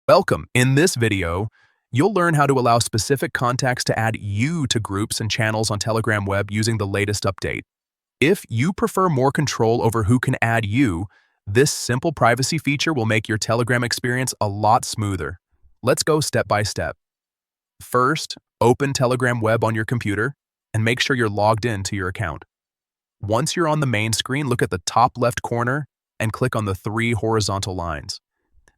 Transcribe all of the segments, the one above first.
Welcome. In this video, you'll learn how to allow specific contacts to add you to groups and channels on Telegram web using the latest update. If you prefer more control over who can add you, this simple privacy feature will make your Telegram experience a lot smoother. Let's go step by step. First, open Telegram web on your computer and make sure you're logged in to your account. Once you're on the main screen, look at the top left corner and click on the three horizontal lines.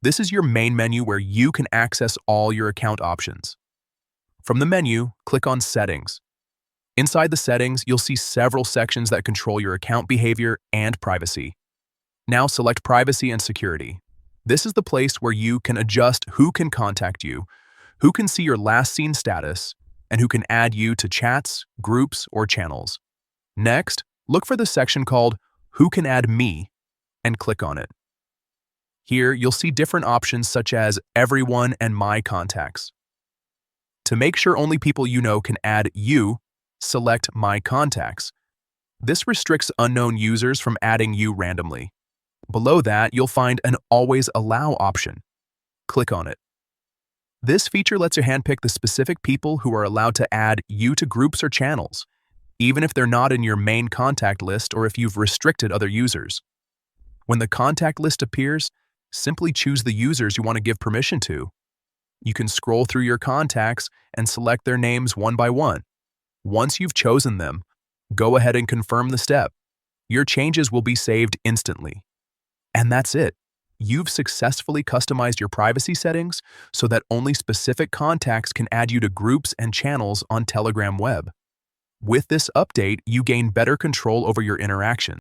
This is your main menu where you can access all your account options. From the menu, click on Settings. Inside the settings, you'll see several sections that control your account behavior and privacy. Now select Privacy and Security. This is the place where you can adjust who can contact you, who can see your last seen status, and who can add you to chats, groups, or channels. Next, look for the section called Who Can Add Me and click on it. Here, you'll see different options such as Everyone and My Contacts. To make sure only people you know can add you, select My Contacts. This restricts unknown users from adding you randomly. Below that, you'll find an Always Allow option. Click on it. This feature lets you handpick the specific people who are allowed to add you to groups or channels, even if they're not in your main contact list or if you've restricted other users. When the contact list appears, simply choose the users you want to give permission to. You can scroll through your contacts and select their names one by one. Once you've chosen them, go ahead and confirm the step. Your changes will be saved instantly. And that's it. You've successfully customized your privacy settings so that only specific contacts can add you to groups and channels on Telegram web. With this update, you gain better control over your interactions.